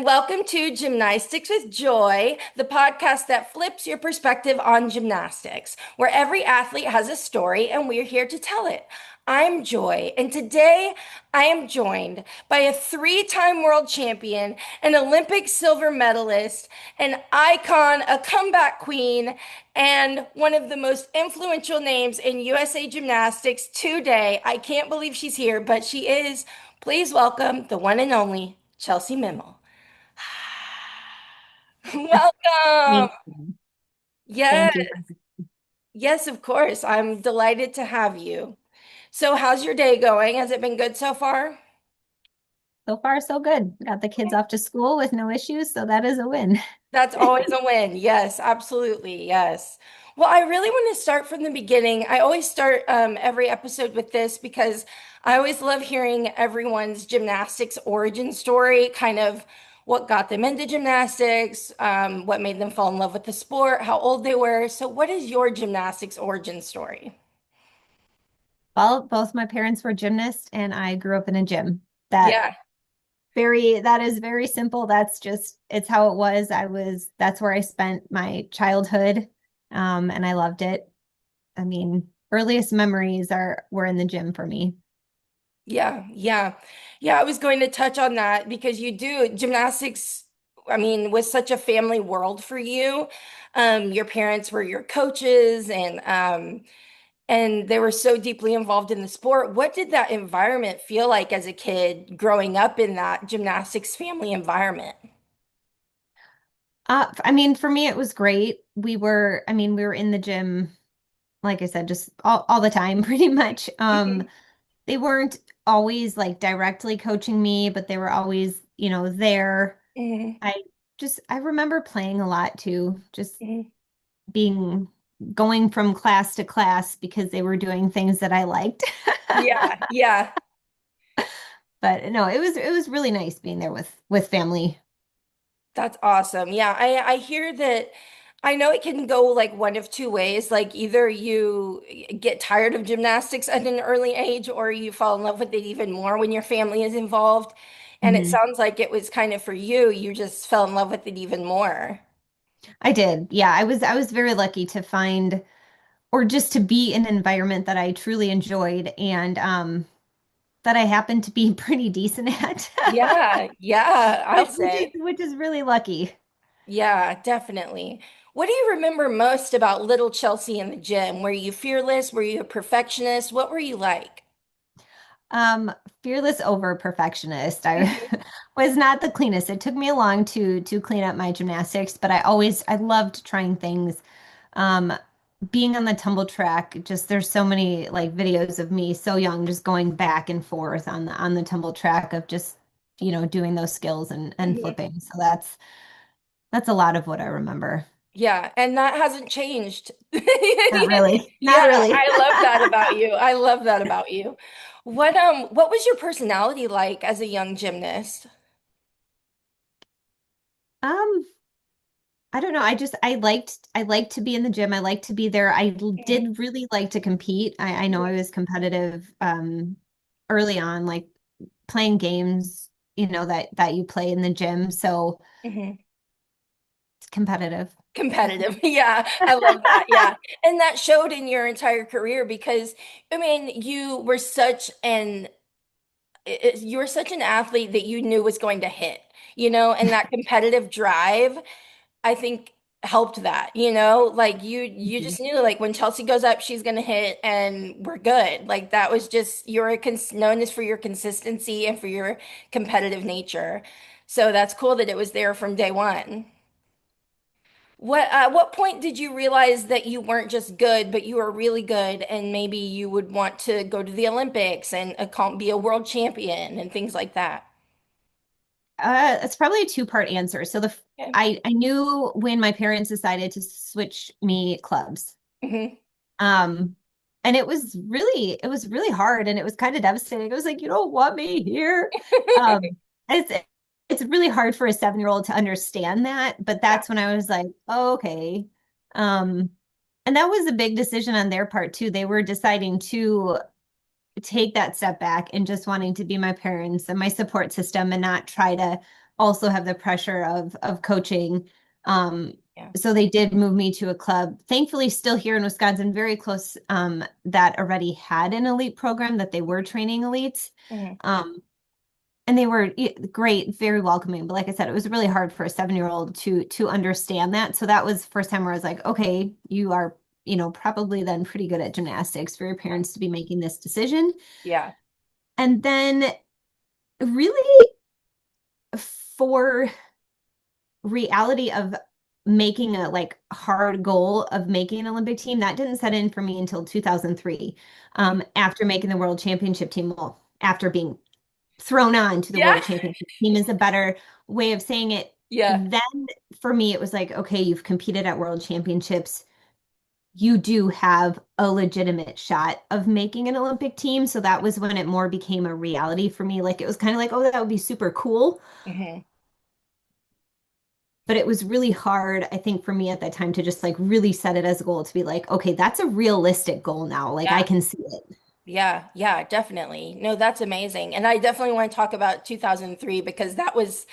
and welcome to Gymnastics with Joy, the podcast that flips your perspective on gymnastics, where every athlete has a story and we're here to tell it. I'm Joy, and today I am joined by a three-time world champion, an Olympic silver medalist, an icon, a comeback queen, and one of the most influential names in USA Gymnastics today. I can't believe she's here, but she is. Please welcome the one and only Chellsie Memmel. Welcome. Thank you. Yes, Thank you. yes, of course. I'm delighted to have you. So, how's your day going? Has it been good so far? So far, so good. Got the kids off to school with no issues, so that is a win. That's always a win. Yes, absolutely. Yes. Well, I really want to start from the beginning. I always start every episode with this because I always love hearing everyone's gymnastics origin story, kind of what got them into gymnastics, what made them fall in love with the sport, how old they were. So, what is your gymnastics origin story? Well, both my parents were gymnasts, and I grew up in a gym. Yeah. That is very simple. It's how it was. That's where I spent my childhood. And I loved it. I mean, earliest memories were in the gym for me. Yeah, yeah. Yeah, I was going to touch on that because you do gymnastics, I mean, was such a family world for you. Your parents were your coaches and they were so deeply involved in the sport. What did that environment feel like as a kid growing up in that gymnastics family environment? I mean, for me, it was great. We were in the gym, like I said, just all the time, pretty much. Mhm, They weren't always like directly coaching me, but they were always, there. mhm, I I remember playing a lot too, just mhm. being going from class to class because they were doing things that I liked. Yeah, yeah. But no, it was really nice being there with family. That's awesome. Yeah, I hear that. I know it can go like one of two ways. Like either you get tired of gymnastics at an early age or you fall in love with it even more when your family is involved. And it Mhm. sounds like it was kind of for you. You just fell in love with it even more. I did. Yeah, I was very lucky to find or just to be in an environment that I truly enjoyed and that I happened to be pretty decent at. Yeah, yeah, which, I'll which is say. which is really lucky. Yeah, definitely. What do you remember most about little Chelsea in the gym? Were you fearless? Were you a perfectionist? What were you like? Um, Fearless over perfectionist. I Mhm, was not the cleanest. It took me long to clean up my gymnastics, but I loved trying things. Um, Being on the tumble track, just there's so many like videos of me so young, just going back and forth on the tumble track of just, doing those skills and mhm. flipping. So that's a lot of what I remember. Yeah, and that hasn't changed. Not really. Not Yeah, really. I love that about you. I love that about you. What was your personality like as a young gymnast? Um, I don't know. I liked to be in the gym. I liked to be there. Mhm, Did really like to compete. I know I was competitive early on, like playing games, that you play in the gym. So mhm. it's competitive. Competitive. Yeah, I love that. Yeah. And that showed in your entire career because I mean, you were such an athlete that you knew was going to hit, and that competitive drive I think helped that, like you Mhm. just knew like when Chelsea goes up, she's gonna hit and we're good. Like that was just known as for your consistency and for your competitive nature. So that's cool that it was there from day one. What point did you realize that you weren't just good, but you were really good and maybe you would want to go to the Olympics and be a world champion and things like that? It's probably a two-part answer. So Okay. I knew when my parents decided to switch me clubs. Hmm. Um, and it was really hard and it was kind of devastating. I was like, you don't want me here. Um, it's it's really hard for a 7-year-old to understand that, but Yeah. that's when I was like, oh, okay. Um, and that was a big decision on their part too. They were deciding to take that step back and just wanting to be my parents and my support system and not try to also have the pressure of coaching. Um, Yeah. so they did move me to a club, thankfully still here in Wisconsin, very close, that already had an elite program that they were training elites. Mhm. Um, and they were great, very welcoming. But like I said, it was really hard for a 7-year-old to understand that. So that was the first time where I was like, okay, you are, probably then pretty good at gymnastics for your parents to be making this decision. Yeah. And then really for reality of making a like hard goal of making an Olympic team, that didn't set in for me until 2003. After making the world championship team, well, after being thrown on to the Yeah. world championship team is a better way of saying it. Yeah. Then for me, it was like, okay, you've competed at world championships. You do have a legitimate shot of making an Olympic team. So that was when it more became a reality for me. Like it was kind of like, oh, that would be super cool. Hmm. But it was really hard, I think, for me at that time to just like really set it as a goal to be like, okay, that's a realistic goal now. Like I Yeah. can see it. Yeah, yeah, definitely. No, that's amazing. And I definitely want to talk about 2003 because that was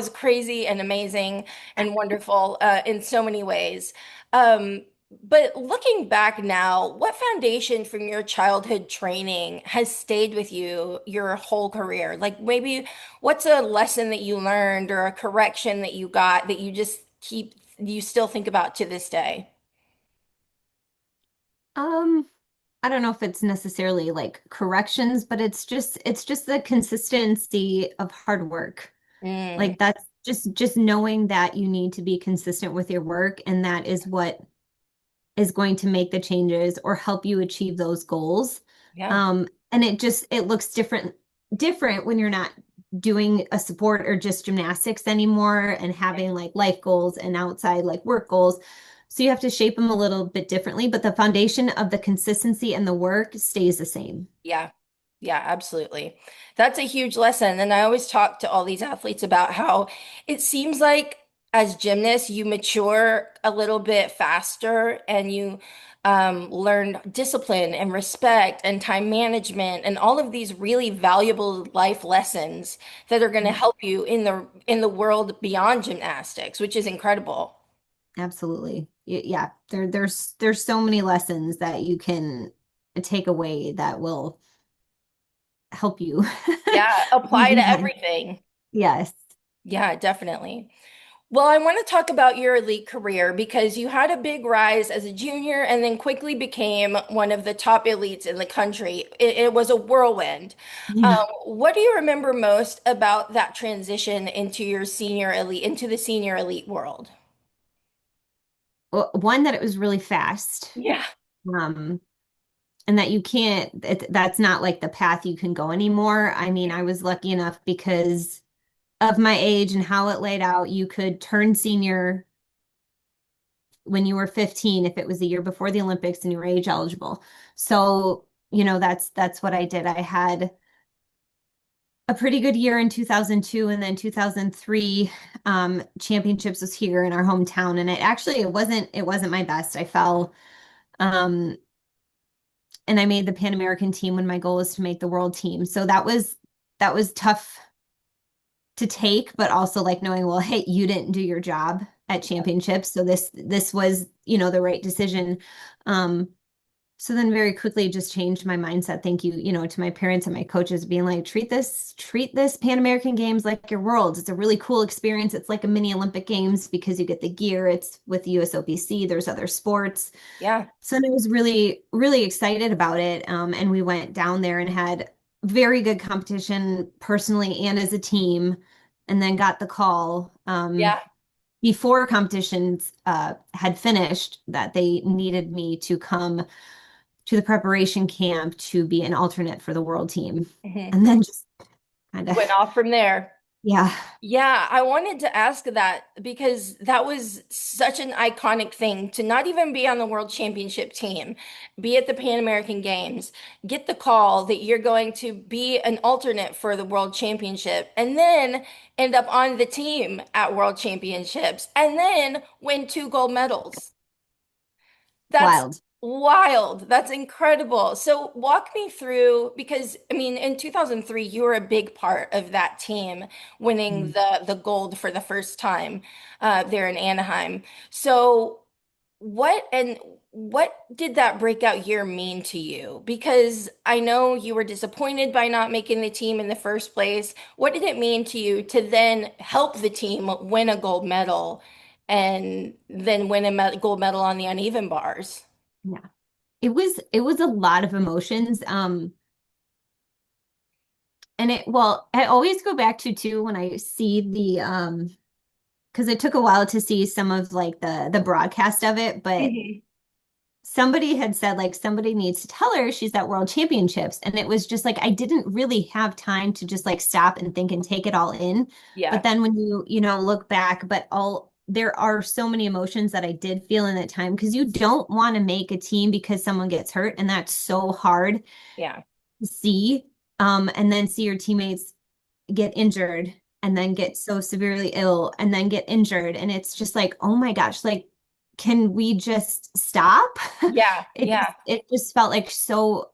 crazy and amazing and wonderful in so many ways. Um, but looking back now, what foundation from your childhood training has stayed with you your whole career? Like maybe what's a lesson that you learned or a correction that you got that you still think about to this day? Um, I don't know if it's necessarily like corrections, but it's just the consistency of hard work. Mm, Like that's just knowing that you need to be consistent with your work and that is what is going to make the changes or help you achieve those goals. yeah, And it looks different when you're not doing a sport or just gymnastics anymore and having like life goals and outside like work goals. So you have to shape them a little bit differently, but the foundation of the consistency and the work stays the same. yeah. Yeah, absolutely. That's a huge lesson. And I always talk to all these athletes about how it seems like as gymnasts, you mature a little bit faster and you learn discipline and respect and time management and all of these really valuable life lessons that are going to Yeah, help you in the world beyond gymnastics, which is incredible. absolutely. Yeah, there's so many lessons that you can take away that will help you Yeah, apply to beyond. everything. Yes. Yeah, definitely. Well, I want to talk about your elite career because you had a big rise as a junior and then quickly became one of the top elites in the country. It was a whirlwind. Yeah. What do you remember most about that transition into your senior elite, into the senior elite world? Well, one that it was really fast. Yeah. Um, and that you can't, that's not like the path you can go anymore. I mean, I was lucky enough because of my age and how it laid out, you could turn senior when you were 15 if it was the year before the Olympics and you were age eligible. So, that's what I did. I had a pretty good year in 2002 and then 2003 championships was here in our hometown and it wasn't my best. I fell um and I made the Pan American team when my goal was to make the world team. So that was tough to take, but also like knowing, well, hey, you didn't do your job at championships, so this was, the right decision. Um, so then very quickly just changed my mindset. Thank you, to my parents and my coaches being like, treat this Pan American Games like your worlds. It's a really cool experience. It's like a mini Olympic Games because you get the gear. It's with the USOPC. There's other sports. Yeah. So I was really, really excited about it. And we went down there and had very good competition personally and as a team, and then got the call Yeah. before competitions had finished that they needed me to come to the preparation camp to be an alternate for the world team. Hmm. And then just kind of, Went off from there. yeah, Yeah, I wanted to ask that because that was such an iconic thing to not even be on the World Championship team, be at the Pan American Games, get the call that you're going to be an alternate for the World Championship, and then end up on the team at World Championships, and then win two gold medals. That's wild. Wild. That's incredible. So walk me through because I mean in 2003 you were a big part of that team winning Mm. the gold for the first time there in Anaheim. So what did that breakout year mean to you? Because I know you were disappointed by not making the team in the first place. What did it mean to you to then help the team win a gold medal and then win a gold medal on the uneven bars? Yeah. It was a lot of emotions. And I always go back to too when I see the because it took a while to see some of like the broadcast of it, but Mhm. somebody had said like somebody needs to tell her she's at World Championships. And it was just like I didn't really have time to just like stop and think and take it all in. But Yeah, then when you look back, but all there are so many emotions that I did feel in that time because you don't want to make a team because someone gets hurt, and that's so hard yeah, to see. And then see your teammates get injured and then get so severely ill and then get injured. And it's just like, oh my gosh, like, can we just stop? yeah, yeah, It just felt like so,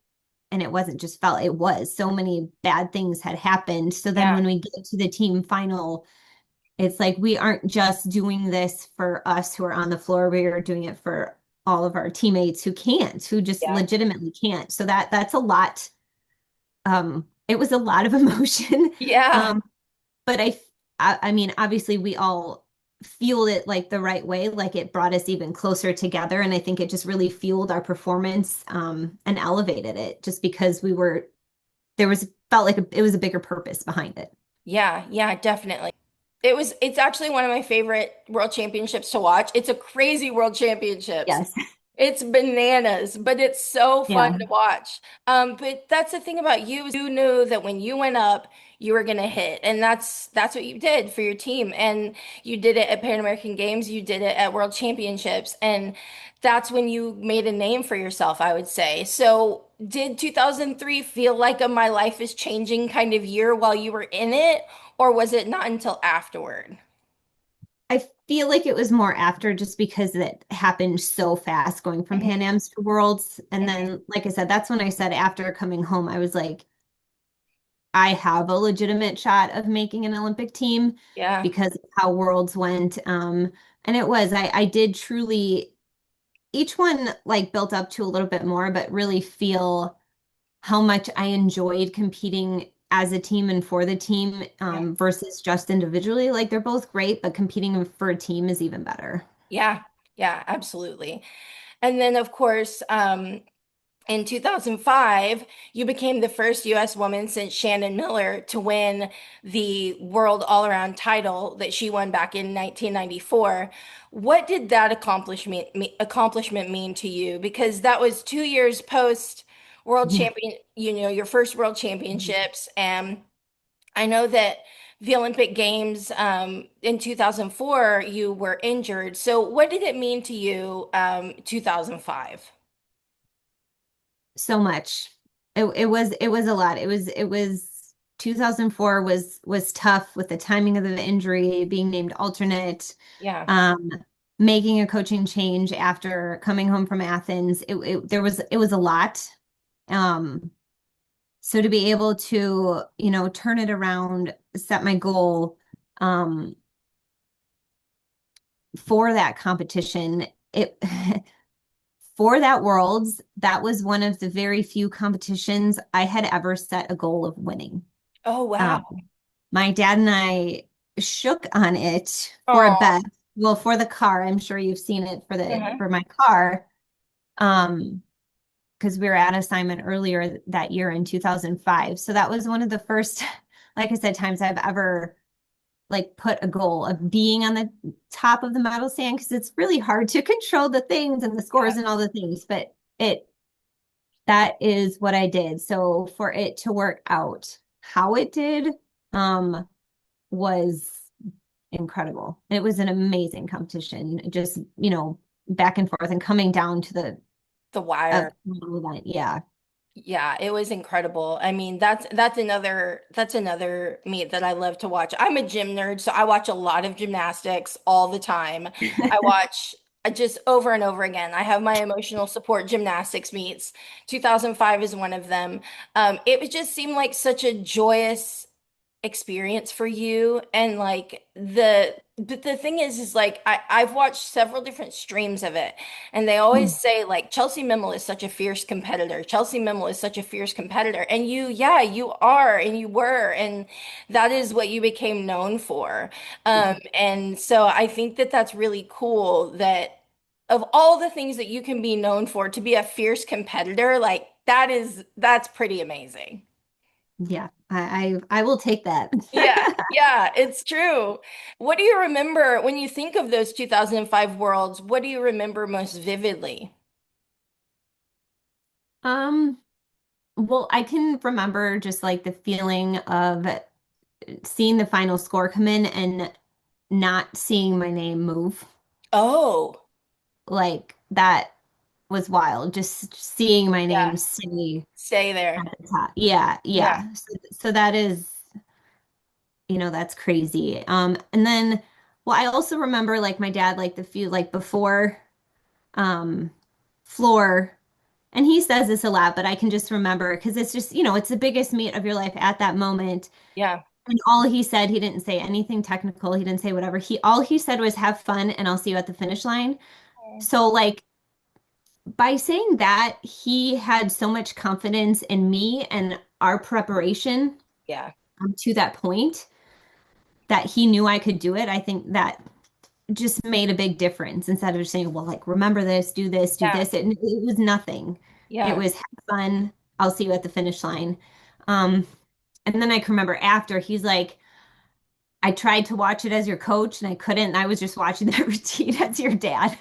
and it wasn't just felt, it was so many bad things had happened. So then yeah, when we get to the team final, it's like we aren't just doing this for us who are on the floor, we are doing it for all of our teammates who can't, who just yeah, legitimately can't. So that's a lot. It was a lot of emotion. yeah, Um, but I mean, obviously we all fueled it like the right way, like it brought us even closer together. And I think it just really fueled our performance, and elevated it just because there was, felt like it was a bigger purpose behind it. yeah, yeah, definitely. It's actually one of my favorite world championships to watch. It's a crazy world championships. Yes. It's bananas, but it's so fun Yeah. to watch. But that's the thing about you is you knew that when you went up, you were gonna hit, and that's what you did for your team. And you did it at Pan American Games, you did it at World Championships, and that's when you made a name for yourself, I would say. So, did 2003 feel like a my life is changing kind of year while you were in it, or was it not until afterward? I feel like it was more after just because it happened so fast going from Pan Mhm, Am's to Worlds. And mhm. then, like I said, that's when I said after coming home, I was like, I have a legitimate shot of making an Olympic team Yeah, because of how Worlds went. And I did truly, each one like built up to a little bit more, but really feel how much I enjoyed competing as a team and for the team, yeah, versus just individually. Like they're both great, but competing for a team is even better. yeah, yeah, absolutely. And then, of course, in 2005, you became the first U.S. woman since Shannon Miller to win the world all-around title that she won back in 1994. What did that accomplishment mean to you? Because that was 2 years post world Yeah. champion, your first world championships, and I know that the Olympic Games in 2004, you were injured. So, what did it mean to you, 2005? So much. It was a lot. It was 2004 was tough with the timing of the injury, being named alternate, Yeah, um, making a coaching change after coming home from Athens. It was a lot. Um, so to be able to, turn it around, set my goal, um, for that competition, it for that Worlds, that was one of the very few competitions I had ever set a goal of winning. oh, Um, wow. my dad and I shook on it for a Oh, bet. Well, for the car, I'm sure you've seen it for the uh-huh. for my car. Um, because we were at assignment earlier that year in 2005. So that was one of the first, like I said, times I've ever like put a goal of being on the top of the medal stand because it's really hard to control the things and the Yeah, scores and all the things, but it that is what I did. So for it to work out how it did, um, was incredible. It was an amazing competition. Just, back and forth and coming down to the the wire. event. Yeah. Yeah, it was incredible. I mean, that's another meet that I love to watch. I'm a gym nerd, so I watch a lot of gymnastics all the time. I watch just over and over again. I have my emotional support gymnastics meets. 2005 is one of them. It would just seem like such a joyous experience for you. And like but the thing is like I've watched several different streams of it, and they always Mm. say like Chellsie Memmel is such a fierce competitor. Chellsie Memmel is such a fierce competitor. And you, yeah, you are, and you were, and that is what you became known for. Yeah. And so I think that that's really cool that of all the things that you can be known for, to be a fierce competitor, like that's pretty amazing. Yeah, I will take that. Yeah, yeah, it's true. What do you remember when you think of those 2005 worlds? What do you remember most vividly? Um, well, I can remember just like the feeling of seeing the final score come in and not seeing my name move. Oh, Like that was wild. Just seeing my yeah, name stay stay there. at the top. Yeah, Yeah, yeah. So that is, that's crazy. And then, well, I also remember like my dad, like the few, like before, um, floor, and he says this a lot, but I can just remember because it's just, it's the biggest meet of your life at that moment. yeah. And all he said, he didn't say anything technical. He didn't say whatever. All he said was have fun and I'll see you at the finish line. So like by saying that, he had so much confidence in me and our preparation Yeah, to that point that he knew I could do it. I think that just made a big difference instead of just saying, well, like, remember this, do yeah, this. It was nothing. It yeah. was have fun. I'll see you at the finish line. Um, and then I can remember after he's like, I tried to watch it as your coach and I couldn't. And I was just watching the routine as your dad.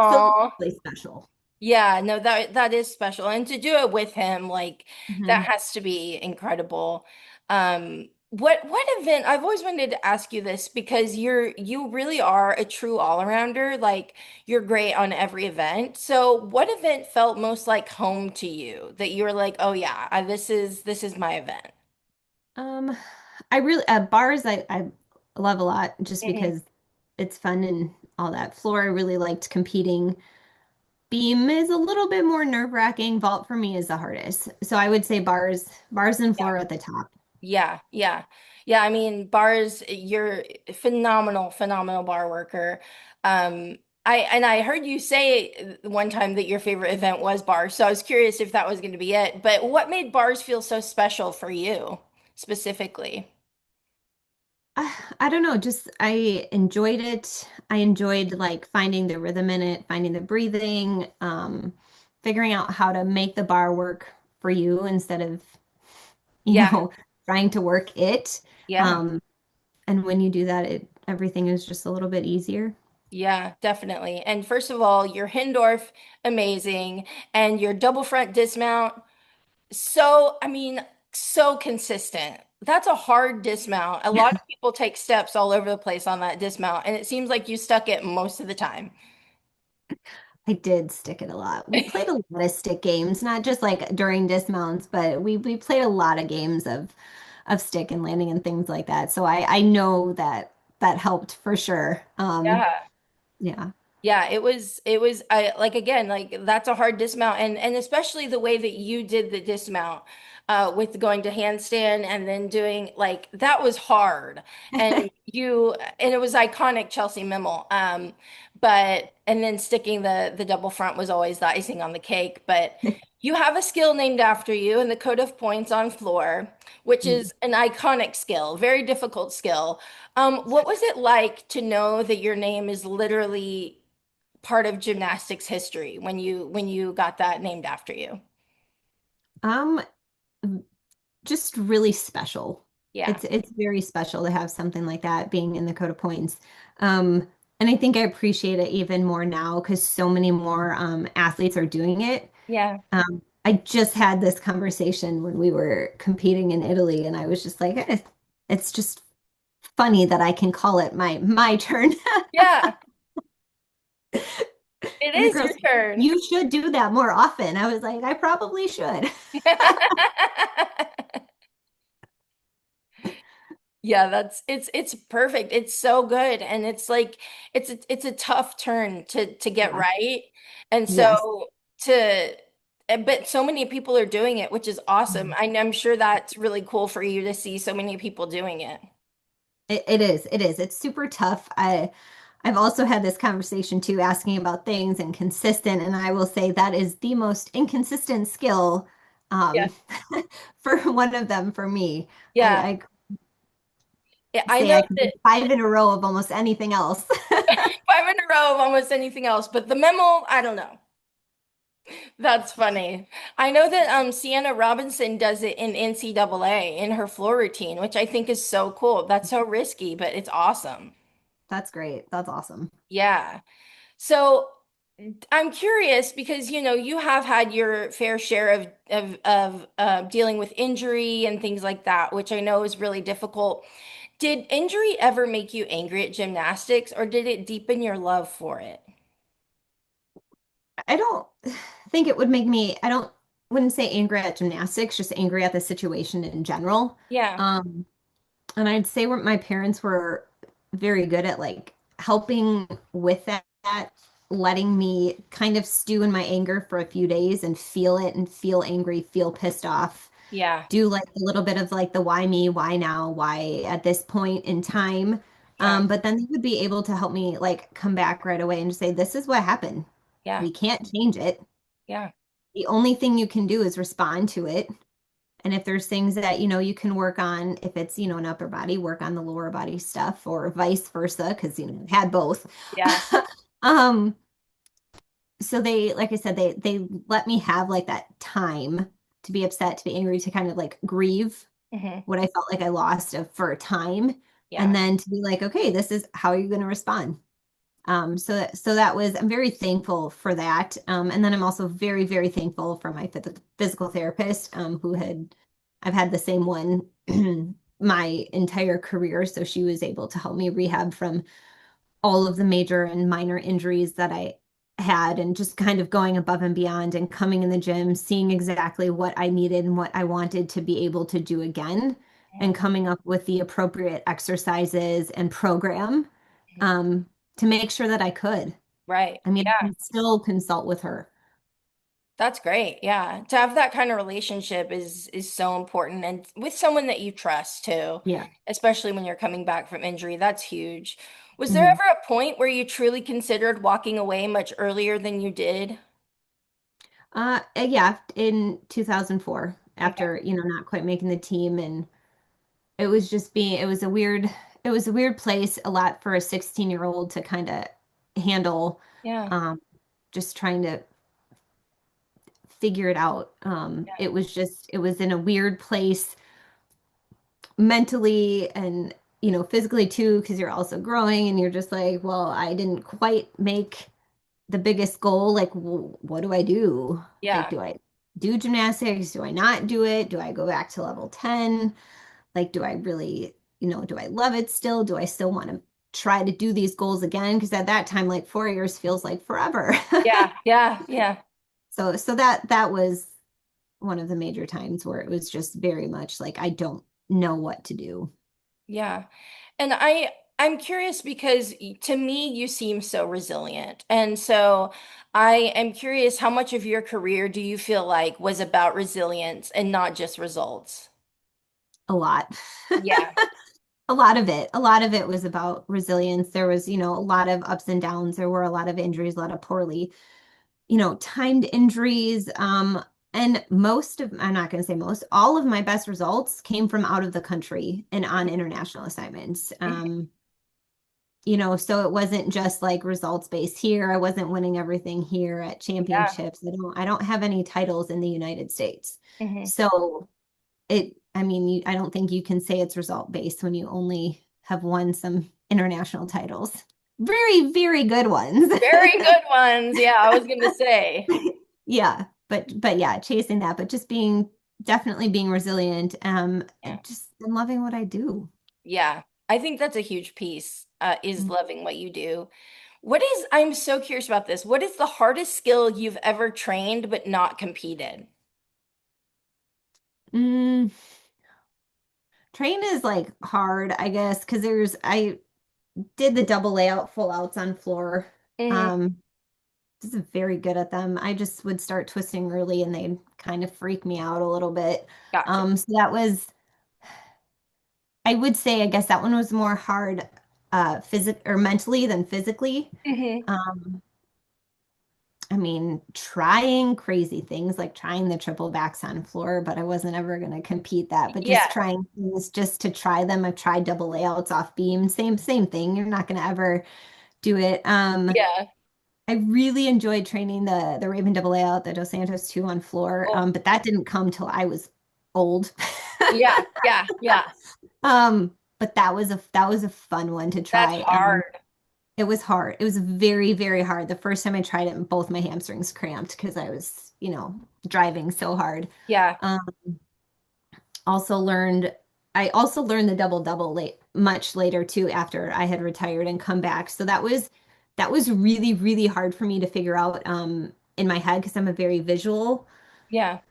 So it was Oh, really special. yeah, no, that is special. And to do it with him, like that Mhm. has to be incredible. What event, I've always wanted to ask you this because you really are a true all-arounder. Like you're great on every event. So what event felt most like home to you that you were like, oh yeah, this is my event? Um, I really bars I love a lot just Mhm. because it's fun and all that. Floor I really liked competing. Beam is a little bit more nerve-wracking. Vault for me is the hardest. So I would say bars and floor at the top. Yeah, yeah. Yeah, I mean, bars, you're a phenomenal, phenomenal bar worker. I heard you say one time that your favorite event was bars, so I was curious if that was going to be it. But what made bars feel so special for you specifically? I don't know, just I enjoyed it. I enjoyed like finding the rhythm in it, finding the breathing, figuring out how to make the bar work for you instead of, you Yeah, know, trying to work it. yeah, Um, and when you do that, everything is just a little bit easier. yeah, definitely. And first of all, your Hindorf, amazing, and your double front dismount. So, I mean, so consistent. That's a hard dismount. A lot of people take steps all over the place on that dismount, and it seems like you stuck it most of the time. I did stick it a lot. We played a lot of stick games, not just like during dismounts, but we played a lot of games of stick and landing and things like that. So I know that that helped for sure. Yeah. Yeah. Yeah, it was I like again, like that's a hard dismount, and especially the way that you did the dismount with going to handstand and then doing like that was hard. And it was iconic Chelsea Memmel. But and then sticking the double front was always the icing on the cake, but you have a skill named after you in the code of points on floor, which is an iconic skill, very difficult skill. What was it like to know that your name is literally part of gymnastics history when you got that named after you? Um, just really special. Yeah. It's very special to have something like that being in the code of points. Um, and I think I appreciate it even more now because so many more athletes are doing it. Yeah. I just had this conversation when we were competing in Italy, and I was just like, it's just funny that I can call it my turn. Yeah. It And the is girls, your turn. you should do that more often. I was like, I probably should. Yeah, it's perfect. It's so good. And it's like it's a tough turn to get Yeah. right. And Yes. so to but so many people are doing it, which is awesome. Mhm. I'm sure that's really cool for you to see so many people doing it. It is. It is. It's super tough. I've also had this conversation too, asking about things and consistent, and I will say that is the most inconsistent skill, Yeah. um, for one of them for me. Yeah. I Yeah, I say know I can do that 5 in a row of almost anything else. 5 in a row of almost anything else, but the memo, I don't know. That's funny. I know that Sienna Robinson does it in NCAA in her floor routine, which I think is so cool. That's so risky, but it's awesome. That's great. That's awesome. Yeah. So I'm curious because you have had your fair share of dealing with injury and things like that, which I know is really difficult. Did injury ever make you angry at gymnastics, or did it deepen your love for it? I don't think it would make me, I don't, wouldn't say angry at gymnastics, just angry at the situation in general. Yeah. Um, and I'd say where my parents were very good at like helping with that, letting me kind of stew in my anger for a few days and feel it and feel angry, feel pissed off. Yeah. Do like a little bit of like the why me, why now, why at this point in time. Yeah. But then they would be able to help me like come back right away and just say, this is what happened. Yeah. We can't change it. Yeah. The only thing you can do is respond to it. And if there's things that, you can work on, if it's, an upper body, work on the lower body stuff or vice versa, because, I've had both. Yeah. Um, so they, like I said, they let me have like that time to be upset, to be angry, to kind of like grieve Hmm. what I felt like I lost for a time. And Yeah. then to be like, okay, this is how you're going to respond. So that was, I'm very thankful for that. And then I'm also very, very thankful for my physical therapist, I've had the same one my entire career. So she was able to help me rehab from all of the major and minor injuries that I had, and just kind of going above and beyond and coming in the gym, seeing exactly what I needed and what I wanted to be able to do again, and coming up with the appropriate exercises and program, um, to make sure that I could. Right. I mean, I Yeah. can still consult with her. That's great. Yeah. To have that kind of relationship is so important and with someone that you trust too, Yeah. especially when you're coming back from injury. That's huge. Was there Mhm. ever a point where you truly considered walking away much earlier than you did? Yeah, in 2004, Okay. after, not quite making the team, and it was a weird place, a lot for a 16-year-old to kind of handle, Yeah. um, just trying to figure it out. It was in a weird place mentally and, physically too, because you're also growing and you're just like, well, I didn't quite make the biggest goal. Like, what do I do? Like, Yeah. do I do gymnastics? Do I not do it? Do I go back to level 10? Like, do I really, do I love it still? Do I still want to try to do these goals again? Because at that time, like 4 years feels like forever. Yeah. Yeah. Yeah. So that was one of the major times where it was just very much like I don't know what to do. Yeah. And I'm curious because to me you seem so resilient. And so I am curious how much of your career do you feel like was about resilience and not just results? A lot. Yeah. A lot of it was about resilience. There was, a lot of ups and downs. There were a lot of injuries, a lot of poorly, timed injuries. And I'm not going to say most, all of my best results came from out of the country and on international assignments. So it wasn't just like results based here. I wasn't winning everything here at Yeah. championships. I don't have any titles in the United States. Hmm. So I mean, I don't think you can say it's result based when you only have won some international titles. Very, very good ones. Very good ones. Yeah, I was gonna say. Yeah, but yeah, chasing that, but just definitely being resilient, Yeah. and just and loving what I do. Yeah. I think that's a huge piece, is Mm. loving what you do. I'm so curious about this. What is the hardest skill you've ever trained but not competed? Mm, Train is like hard, I guess, because I did the double layout full outs on floor. Hmm. Um, just very good at them. I just would start twisting early and they'd kind of freak me out a little bit. Gotcha. So that was, I would say, I guess that one was more hard, physic or mentally than physically. Hmm. Um, I mean, trying crazy things like trying the triple backs on floor, but I wasn't ever going to compete that. But Yeah, just trying things just to try them. I've tried double layouts off beam, same thing. You're not going to ever do it. yeah. I really enjoyed training the Raven double layout, the Dos Santos 2 on floor. Oh, But that didn't come till I was old. yeah, yeah, yeah. But that was a fun one to That's try. hard. It was hard. It was very, very hard. The first time I tried it, both my hamstrings cramped because I was, driving so hard. Yeah, Um, also learned, I also learned the double double late much later too after I had retired and come back. So that was really, really hard for me to figure out in my head because I'm a very visual. yeah,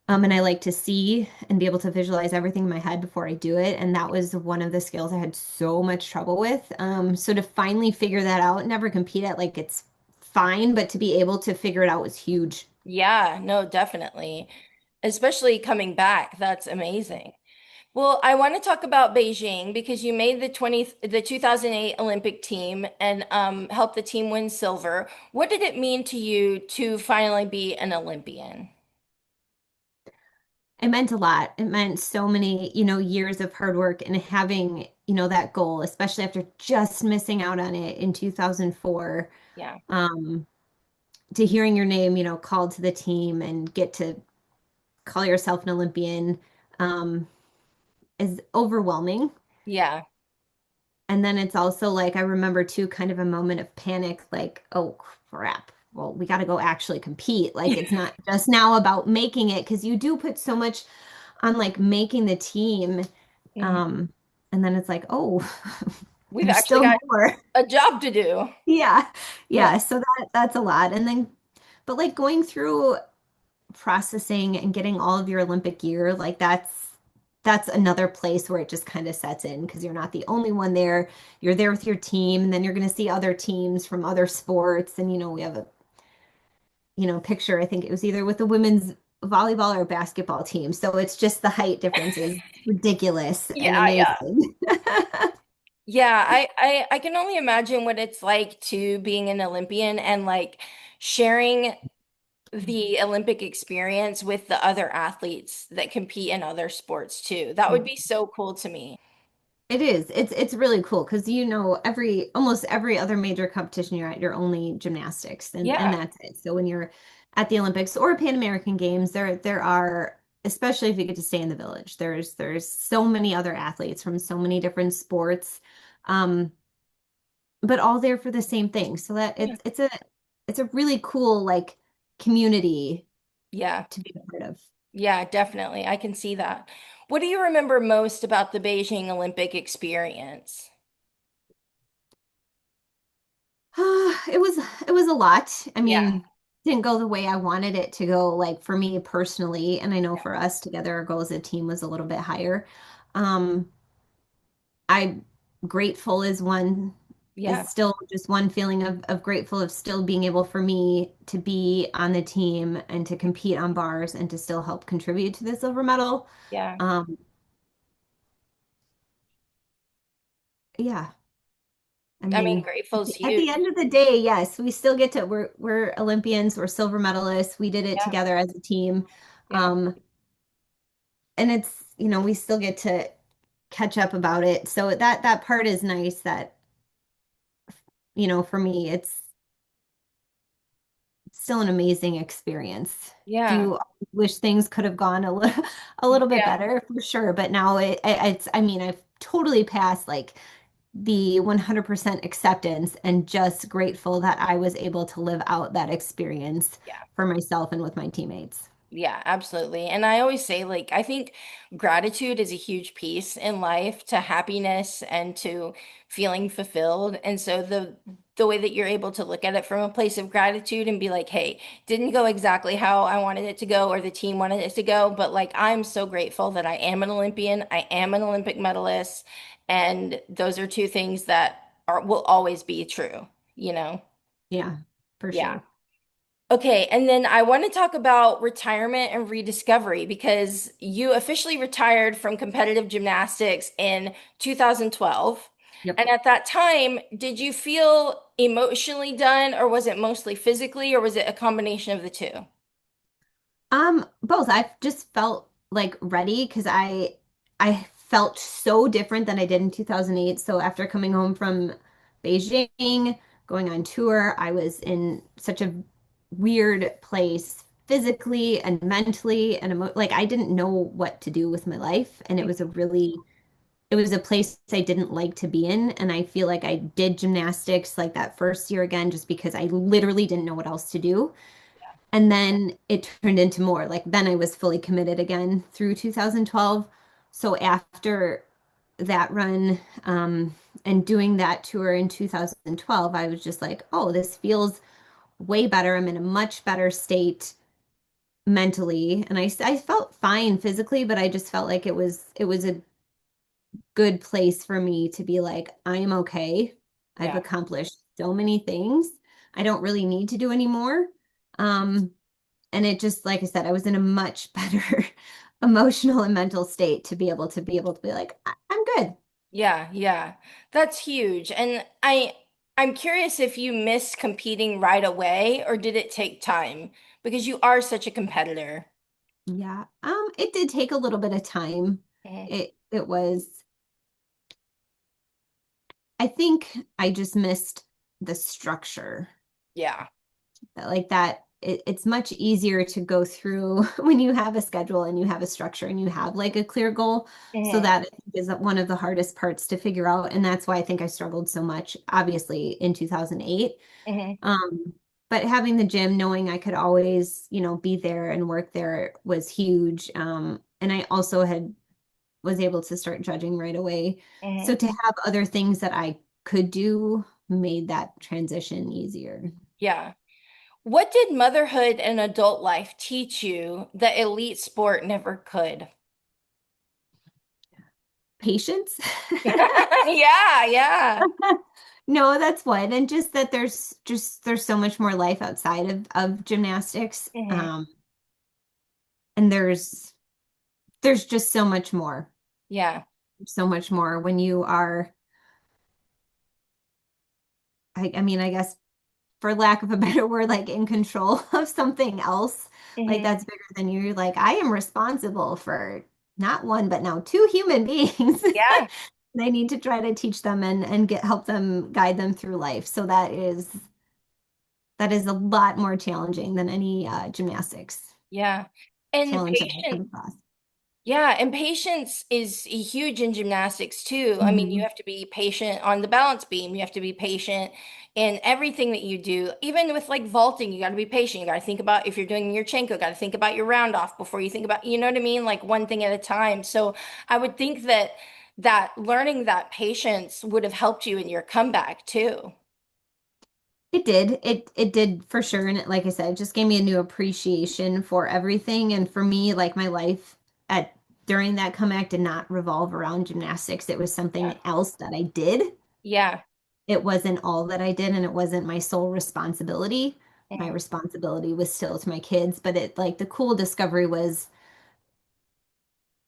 And I like to see and be able to visualize everything in my head before I do it. And that was one of the skills I had so much trouble with. So to finally figure that out, never compete at like it's fine, but to be able to figure it out was huge. yeah. No, definitely. Especially coming back. That's amazing. Well, I want to talk about Beijing because you made the 2008 Olympic team and helped the team win silver. What did it mean to you to finally be an Olympian? It meant a lot. It meant so many, years of hard work and having, that goal, especially after just missing out on it in 2004. Yeah, Um, to hearing your name, called to the team and get to call yourself an Olympian, um, is overwhelming. yeah, And then it's also like, I remember too, kind of a moment of panic, like, oh crap. Well, we got to go actually compete. Like, it's not just now about making it because you do put so much on like making the team. Mhm. Um, and then it's like, oh, We've there's actually still got more. a job to do. Yeah. Yeah, Yeah. So that's a lot. And then, but like going through processing and getting all of your Olympic gear, like that's another place where it just kind of sets in because you're not the only one there. You're there with your team, and then you're going to see other teams from other sports. And we have a picture. I think it was either with the women's volleyball or basketball team. So it's just the height difference is ridiculous and yeah, yeah. amazing. Yeah, I can only imagine what it's like to being an Olympian and like sharing the Olympic experience with the other athletes that compete in other sports too. That would be so cool to me. It is. It's really cool because every almost every other major competition you're at, you're only gymnastics and Yeah, that's it. So when you're at the Olympics or Pan American Games, there are, especially if you get to stay in the village, there's so many other athletes from so many different sports, um, but all there for the same thing. So that yeah, it's a really cool like community yeah, to be a part of. yeah, definitely. I can see that. What do you remember most about the Beijing Olympic experience? It was a lot. I Yeah, mean, didn't go the way I wanted it to go, like for me personally, and I know for us together, our goal as a team was a little bit higher. Um, I'm grateful is yeah, still just one feeling of grateful of still being able for me to be on the team and to compete on bars and to still help contribute to the silver medal. yeah. Um, yeah. I I mean, mean, grateful is at the huge. end of the day, yes, we still get to we're Olympians, we're silver medalists. We did it Yeah, together as a team. yeah, Um, and it's, we still get to catch up about it. So that part is nice that, for me, it's still an amazing experience. Do yeah, you wish things could have gone a little bit yeah, better? For sure, but now it's I mean, I've totally passed like the 100% acceptance and just grateful that I was able to live out that experience yeah. for myself and with my teammates. Yeah, absolutely. And I always say, like, I think gratitude is a huge piece in life to happiness and to feeling fulfilled. And so the way that you're able to look at it from a place of gratitude and be like, hey, didn't go exactly how I wanted it to go or the team wanted it to go, but like I'm so grateful that I am an Olympian, I am an Olympic medalist, and those are two things that are will always be true, you know? Yeah, for Yeah. sure. Okay, and then I want to talk about retirement and rediscovery because you officially retired from competitive gymnastics in 2012. Yep. And at that time, did you feel emotionally done, or was it mostly physically, or was it a combination of the two? Both. I just felt like ready because I felt so different than I did in 2008. So after coming home from Beijing, going on tour, I was in such a weird place physically and mentally and like I didn't know what to do with my life, and it was a place I didn't like to be in, and I feel like I did gymnastics like that first year again just because I literally didn't know what else to do. And then it turned into more. Like then I was fully committed again through 2012. So after that run, and doing that tour in 2012, I was just like, oh, this feels way better. I'm in a much better state mentally. And I felt fine physically, but I just felt like it was a good place for me to be like, I'm okay. I've Yeah. accomplished so many things. I don't really need to do anymore. Um, and it just, like I said, I was in a much better emotional and mental state to be like, I'm good. Yeah, yeah. That's huge. And I'm curious if you missed competing right away or did it take time? Because you are such a competitor. Yeah. It did take a little bit of time. Mhm. It was, I think I just missed the structure. Yeah. Like that, it's much easier to go through when you have a schedule and you have a structure and you have like a clear goal. So Hmm. that I think is one of the hardest parts to figure out. And that's why I think I struggled so much, obviously, in 2008. Hmm. Um, but having the gym, knowing I could always, be there and work there was huge. And I also was able to start judging right away. Hmm. So to have other things that I could do made that transition easier. Yeah. What did motherhood and adult life teach you that elite sport never could? Patience. Yeah, yeah. No, that's one. And just that there's so much more life outside of gymnastics. Hmm. And there's just so much more. Yeah. So much more when you are, I mean, I guess for lack of a better word, like in control of something else, like Hmm. that's bigger than you. You're like, I am responsible for not one, but now two human beings. Yeah. They need to try to teach them and help them guide them through life. So that is a lot more challenging than any gymnastics Yeah. And challenge that I've come patient. across. Yeah, and patience is huge in gymnastics too. I mean, you Mhm. have to be patient on the balance beam. You have to be patient in everything that you do. Even with like vaulting, you got to be patient. You got to think about if you're doing your Chenko, got to think about your round off before you think about, you know what I mean? Like one thing at a time. So I would think that learning that patience would have helped you in your comeback too. It did. It did for sure. And like I said, it just gave me a new appreciation for everything. And for me, like my life at during that comeback did not revolve around gymnastics. It was Yeah. something else that I did. Yeah. It wasn't all that I did, and it wasn't my sole responsibility. My Mhm. responsibility was still to my kids, but it like the cool discovery was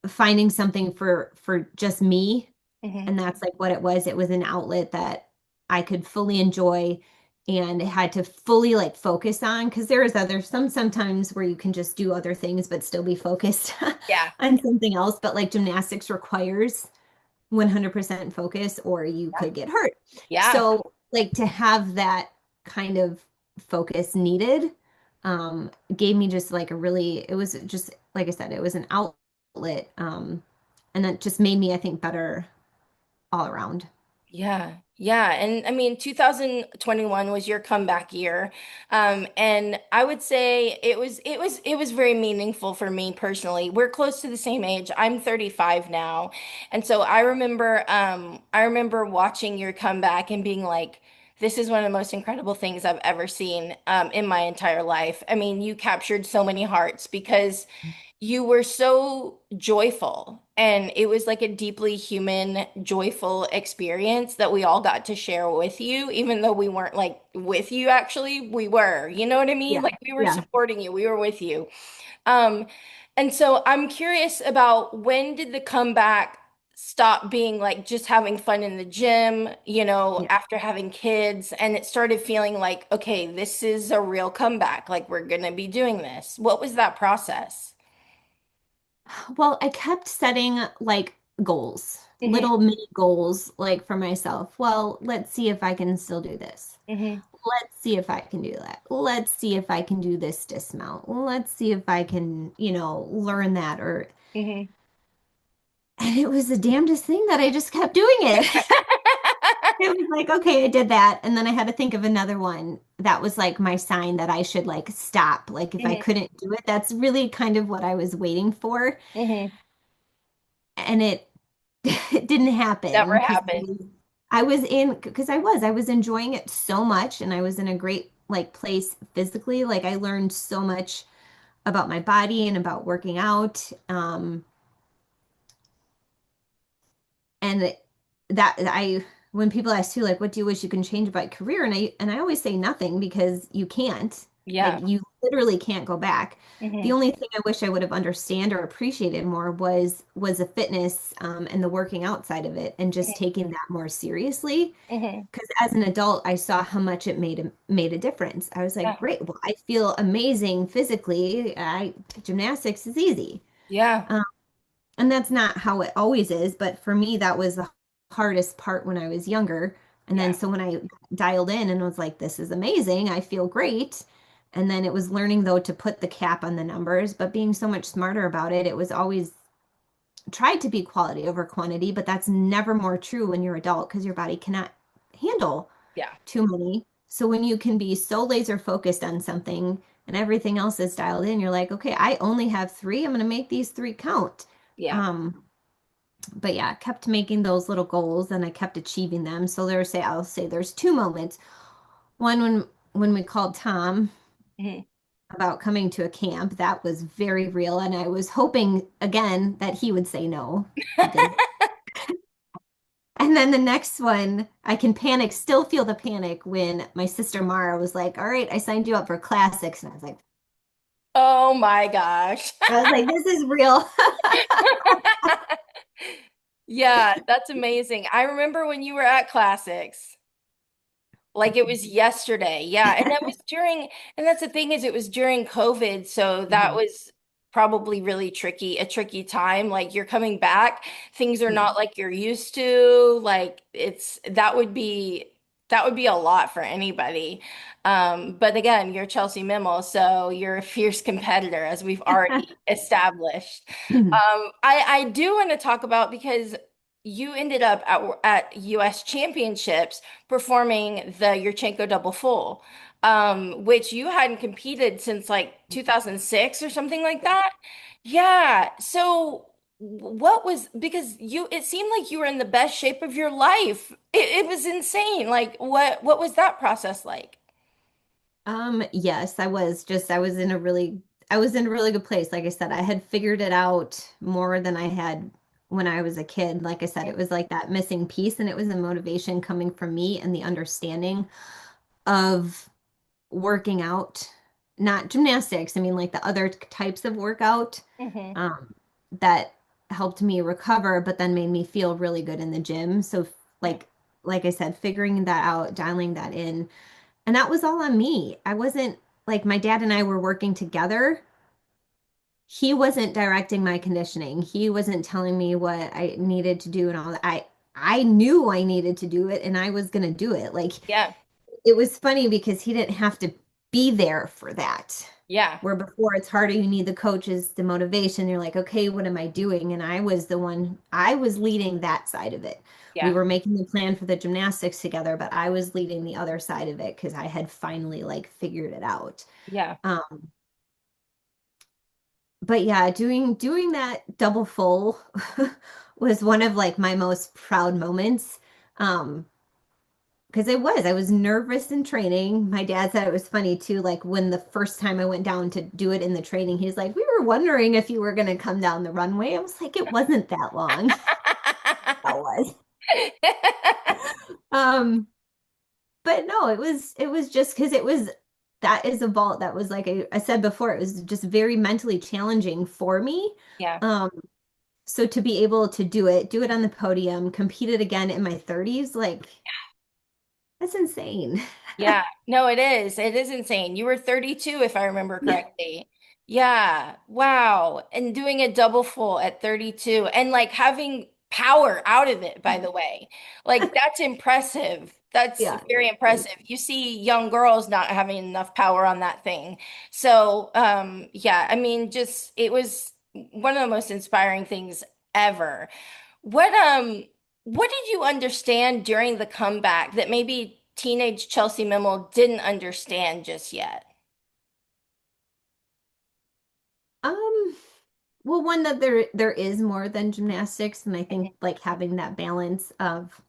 finding something for just me. Mhm. And that's like what it was. It was an outlet that I could fully enjoy and had to fully like focus on because there is other sometimes where you can just do other things but still be focused Yeah. on something else. But like gymnastics requires 100% focus or you Yeah. could get hurt. Yeah. So like to have that kind of focus needed gave me just like a really, it was just like I said, it was an outlet. And that just made me, I think, better all around. Yeah, yeah. And I mean, 2021 was your comeback year. And I would say it was very meaningful for me personally. We're close to the same age. I'm 35 now. And so I remember watching your comeback and being like, this is one of the most incredible things I've ever seen in my entire life. I mean, you captured so many hearts because you were so joyful, and it was like a deeply human, joyful experience that we all got to share with you, even though we weren't like with you actually, we were, you know what I mean? Yeah. Like we were Yeah. supporting you, we were with you. Um, and so I'm curious about when did the comeback stop being like just having fun in the gym, Yeah. after having kids, and it started feeling like, okay, this is a real comeback, like we're gonna be doing this. What was that process? Well, I kept setting like goals, Hmm. little mini goals, like for myself. Well, let's see if I can still do this. Hmm. Let's see if I can do that. Let's see if I can do this dismount. Let's see if I can, learn that or Hmm. and it was the damnedest thing that I just kept doing it. It was like, okay, I did that. And then I had to think of another one that was like my sign that I should like stop. Like if I Hmm. couldn't do it, that's really kind of what I was waiting for. Hmm. And it it didn't happen Never because happened. I was enjoying it so much and I was in a great like place physically. Like I learned so much about my body and about working out. And that I when people ask you like what do you wish you can change about your career and I always say nothing because you can't. Like Yeah. you literally can't go back. The Hmm. only thing I wish I would have understand or appreciated more was the fitness and the working outside of it and just taking that more seriously. Hmm. Because as an adult, I saw how much it made a difference. I was like, Yeah. great, well, I feel amazing physically. Gymnastics is easy. Yeah. Um, and that's not how it always is, but for me, that was the hardest part when I was younger. And then Yeah. so when I dialed in and was like, this is amazing, I feel great. And then it was learning though to put the cap on the numbers, but being so much smarter about it, it was always tried to be quality over quantity, but that's never more true when you're adult because your body cannot handle Yeah. too many. So when you can be so laser focused on something and everything else is dialed in, you're like, okay, I only have three. I'm going to make these three count. Yeah. Um, but yeah, I kept making those little goals and I kept achieving them. So I'll say there's two moments. One when we called Tom Hmm. about coming to a camp, that was very real. And I was hoping again that he would say no. He did. And then the next one, I can panic, still feel the panic when my sister Mara was like, "All right, I signed you up for classics." And Oh my gosh. I was like, this is real. Yeah, that's amazing. I remember when you were at Classics. Like it was yesterday. Yeah. And that was during, and that's the thing is it was during COVID. So that Mhm. was probably really tricky, a tricky time. Like you're coming back, things are Yeah. not like you're used to. Like that would be a lot for anybody. But again, you're Chelsea Memmel, so you're a fierce competitor, as we've already established. I do want to talk about because you ended up at US Championships performing the Yurchenko double full, which you hadn't competed since like 2006 or something like that. Yeah. So what was, because it seemed like you were in the best shape of your life. It was insane. Like what was that process like? Yes, I was in a really good place. Like I said, I had figured it out more than I had when I was a kid. Like I said, it was like that missing piece and it was the motivation coming from me and the understanding of working out, not gymnastics. I mean, like the other types of workout, Hmm. um, that helped me recover, but then made me feel really good in the gym. So like like I said, figuring that out, dialing that in. And that was all on me. I wasn't like my dad and I were working together. He wasn't directing my conditioning. He wasn't telling me what I needed to do and all that. I knew I needed to do it and I was going to do it. Like Yeah. it was funny because he didn't have to be there for that. Yeah. Where before it's harder, you need the coaches, the motivation. You're like, okay, what am I doing? And I was leading that side of it. We Yeah. were making the plan for the gymnastics together, but I was leading the other side of it because I had finally like figured it out. Yeah. Um, but yeah, doing that double full was one of like my most proud moments. Um, because I was nervous in training. My dad said it was funny too, like when the first time I went down to do it in the training, he's like, we were wondering if you were going to come down the runway. I was like, it wasn't that long. That was. Um, but no, it was just because it was that is a vault that was like I said before, it was just very mentally challenging for me. Yeah. Um, so to be able to do it on the podium, compete it again in my 30s, like that's insane. Yeah, no, it is. It is insane. You were 32, if I remember Yeah. correctly. Yeah, wow. And doing a double full at 32 and like having power out of it, by the way. Like that's impressive. That's Yeah. very impressive. You see young girls not having enough power on that thing. So, yeah, I mean, just it was one of the most inspiring things ever. What did you understand during the comeback that maybe teenage Chelsea Memmel didn't understand just yet? Um, well, one that there is more than gymnastics, and I think like having that balance of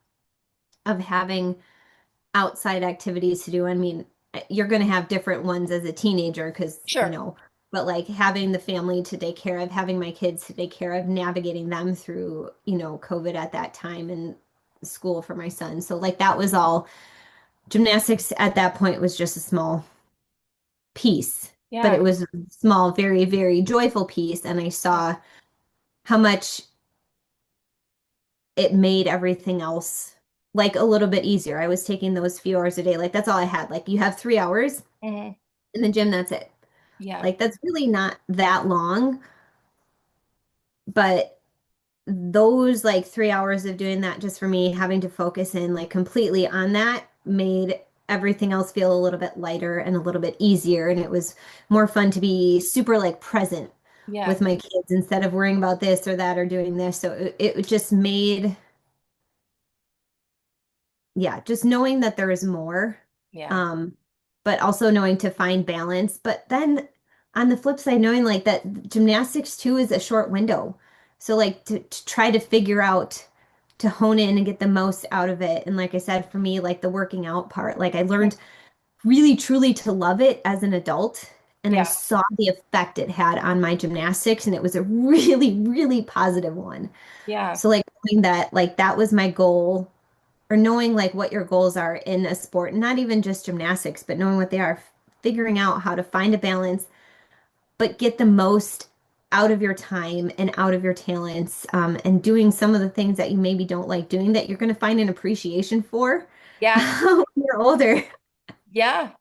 having outside activities to do. I mean, you're going to have different ones as a teenager because, you Sure. know, but like having the family to take care of, having my kids to take care of, navigating them through, you know, COVID at that time and school for my son. So like that was all gymnastics at that point was just a small piece, but it Yeah. was a small, very, very joyful piece. And I saw how much it made everything else like a little bit easier. I was taking those few hours a day. Like that's all I had. Like you have 3 hours Hmm. in the gym, that's it. Yeah. Like that's really not that long, but those like 3 hours of doing that just for me, having to focus in like completely on that made everything else feel a little bit lighter and a little bit easier. And it was more fun to be super like present Yeah. with my kids instead of worrying about this or that or doing this. So it just made yeah, just knowing that there is more, Yeah. um, but also knowing to find balance. But then on the flip side, knowing like that gymnastics too is a short window. So like to try to figure out to hone in and get the most out of it. And like I said, for me, like the working out part, like I learned really truly to love it as an adult. And I Yeah. saw the effect it had on my gymnastics, and it was a really, really positive one. Yeah. So like knowing that, like that was my goal or knowing like what your goals are in a sport, not even just gymnastics, but knowing what they are, figuring out how to find a balance, but get the most out of your time and out of your talents, and doing some of the things that you maybe don't like doing that you're going to find an appreciation for Yeah. when you're older. Yeah.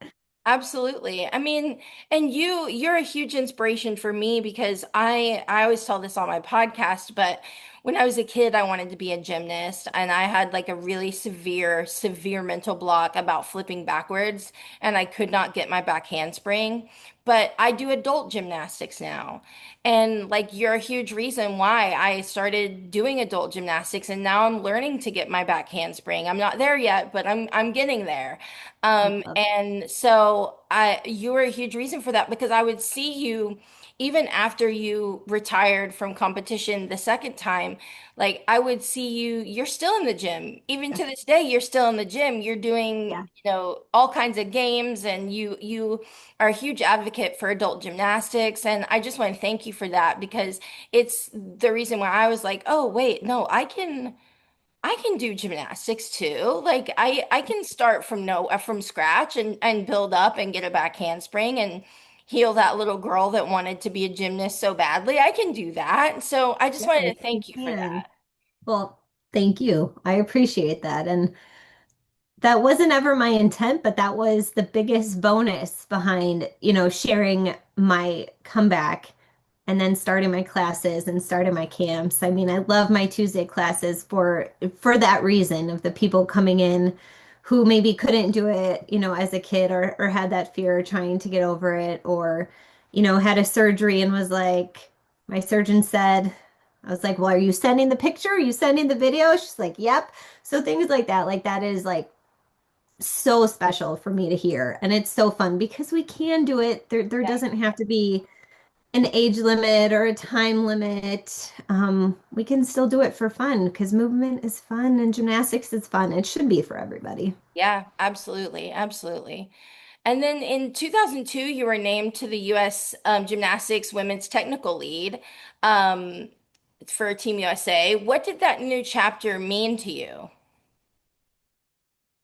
Absolutely. I mean, and you're a huge inspiration for me because I always tell this on my podcast, but when I was a kid, I wanted to be a gymnast and I had like a really severe mental block about flipping backwards and I could not get my back handspring. But I do adult gymnastics now. And like you're a huge reason why I started doing adult gymnastics and now I'm learning to get my back handspring. I'm not there yet, but I'm getting there. And so you were a huge reason for that because I would see you even after you retired from competition the second time, like I would see you're still in the gym. Even to this day, you're still in the gym. You're doing, Yeah, all kinds of games and you are a huge advocate for adult gymnastics. And I just want to thank you for that because it's the reason why I was like, oh, wait, no, I can do gymnastics too. Like I can start from no from scratch and build up and get a back handspring and heal that little girl that wanted to be a gymnast so badly. I can do that. So I just wanted yes, to you thank you for can. that. Well, thank you. I appreciate that. And that wasn't ever my intent, but that was the biggest bonus behind, you know, sharing my comeback and then starting my classes and starting my camps. I mean, I love my Tuesday classes for that reason of the people coming in who maybe couldn't do it, you know, as a kid or had that fear of trying to get over it or had a surgery and was like, my surgeon said, I was like, well, are you sending the picture? Are you sending the video? She's like, yep. So things like that is like so special for me to hear. And it's so fun because we can do it. There Yeah. doesn't have to be an age limit or a time limit. We can still do it for fun because movement is fun and gymnastics is fun. It should be for everybody. Yeah, absolutely. Absolutely. And then in 2002, you were named to the U.S. Gymnastics Women's Technical Lead um, for Team USA. What did that new chapter mean to you?